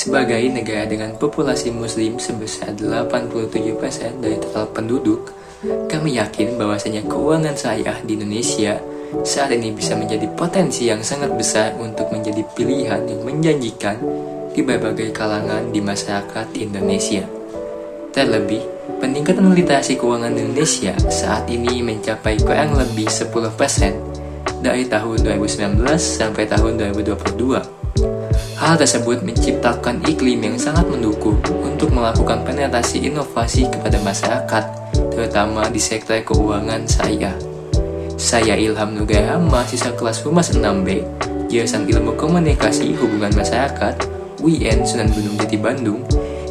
Sebagai negara dengan populasi muslim sebesar 87% dari total penduduk, kami yakin bahwasanya keuangan syariah di Indonesia saat ini bisa menjadi potensi yang sangat besar untuk menjadi pilihan yang menjanjikan di berbagai kalangan di masyarakat Indonesia. Terlebih, peningkatan literasi keuangan Indonesia saat ini mencapai kurang lebih 10% dari tahun 2019 sampai tahun 2022. Hal tersebut menciptakan iklim yang sangat mendukung untuk melakukan penetrasi inovasi kepada masyarakat, terutama di sektor keuangan syariah. Saya Ilham Nugraha, mahasiswa kelas Humas 6B, jurusan Ilmu Komunikasi Hubungan Masyarakat, UIN Sunan Gunung Jati Bandung,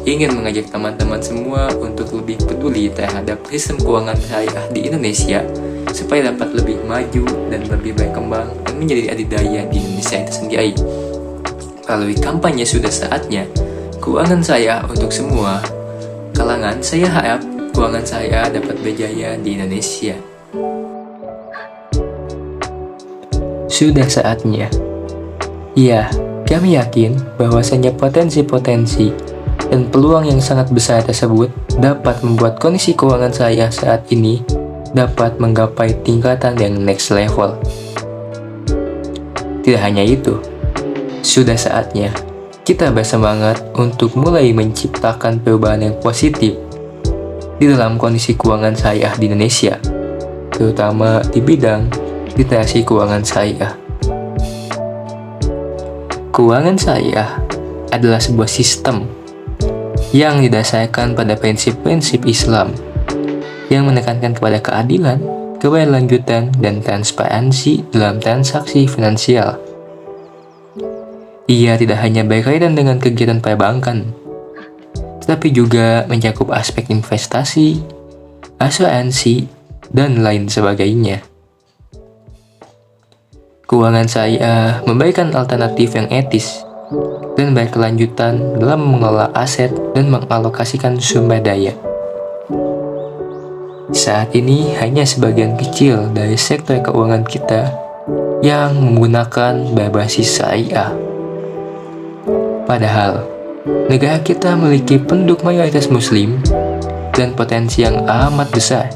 ingin mengajak teman-teman semua untuk lebih peduli terhadap sistem keuangan syariah di Indonesia, supaya dapat lebih maju dan lebih berkembang dan menjadi adidaya di Indonesia itu sendiri. Melalui kampanye Sudah Saatnya, keuangan syariah untuk semua kalangan, saya harap keuangan syariah dapat berjaya di Indonesia. Sudah saatnya. Ya, kami yakin bahwasanya potensi-potensi dan peluang yang sangat besar tersebut dapat membuat kondisi keuangan syariah saat ini dapat menggapai tingkatan yang next level. Tidak hanya itu, sudah saatnya kita bersemangat untuk mulai menciptakan perubahan yang positif di dalam kondisi keuangan syariah di Indonesia, terutama di bidang literasi keuangan syariah. Keuangan syariah adalah sebuah sistem yang didasarkan pada prinsip-prinsip Islam yang menekankan kepada keadilan, keberlanjutan, dan transparansi dalam transaksi finansial. Ia tidak hanya berkaitan dengan kegiatan perbankan, tetapi juga mencakup aspek investasi, asuransi, dan lain sebagainya. Keuangan syariah memberikan alternatif yang etis dan berkelanjutan dalam mengelola aset dan mengalokasikan sumber daya. Saat ini hanya sebagian kecil dari sektor keuangan kita yang menggunakan berbasis syariah. Padahal, negara kita memiliki penduduk mayoritas muslim dan potensi yang amat besar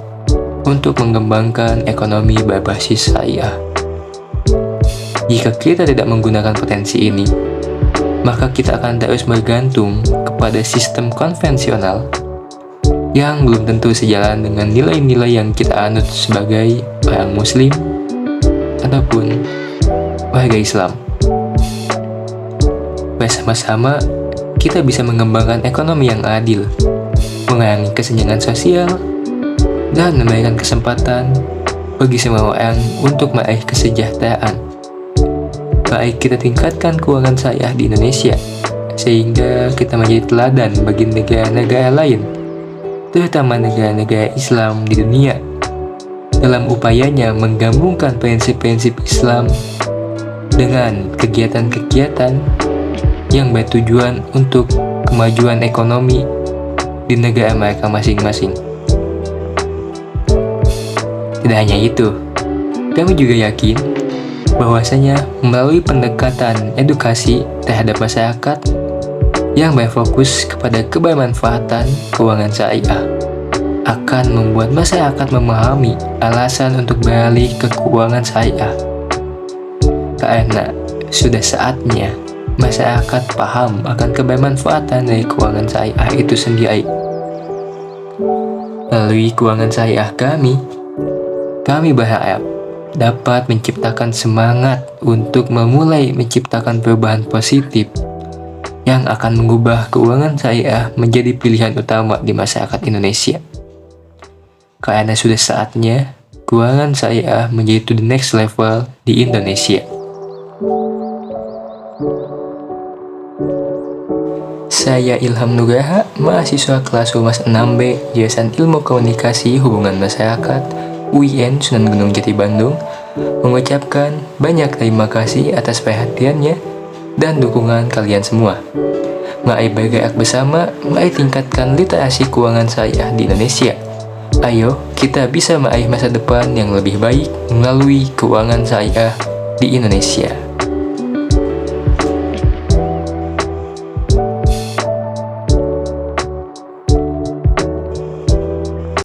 untuk mengembangkan ekonomi berbasis syariah. Jika kita tidak menggunakan potensi ini, maka kita akan terus bergantung kepada sistem konvensional yang belum tentu sejalan dengan nilai-nilai yang kita anut sebagai orang muslim ataupun warga Islam. Bersama-sama, kita bisa mengembangkan ekonomi yang adil, mengurangi kesenjangan sosial, dan memberikan kesempatan bagi semua orang untuk meraih kesejahteraan. Baik kita tingkatkan keuangan syariah di Indonesia, sehingga kita menjadi teladan bagi negara-negara lain, terutama negara-negara Islam di dunia, dalam upayanya menggabungkan prinsip-prinsip Islam dengan kegiatan-kegiatan yang bertujuan untuk kemajuan ekonomi di negara mereka masing-masing. Tidak hanya itu, kami juga yakin bahwasanya melalui pendekatan edukasi terhadap masyarakat yang berfokus kepada kebermanfaatan keuangan syariah akan membuat masyarakat memahami alasan untuk beralih ke keuangan syariah. Karena sudah saatnya masyarakat paham akan kebermanfaatan dari keuangan syariah itu sendiri. Melalui keuangan syariah kami berharap dapat menciptakan semangat untuk memulai menciptakan perubahan positif yang akan mengubah keuangan syariah menjadi pilihan utama di masyarakat Indonesia. Karena sudah saatnya keuangan syariah menjadi to the next level di Indonesia. Saya Ilham Nugraha, mahasiswa kelas Humas 6B, jurusan Ilmu Komunikasi Hubungan Masyarakat, UIN Sunan Gunung Jati Bandung, mengucapkan banyak terima kasih atas perhatiannya dan dukungan kalian semua. Mari bergerak bersama, mari tingkatkan literasi keuangan syariah di Indonesia. Ayo, kita bisa meraih masa depan yang lebih baik melalui keuangan syariah di Indonesia.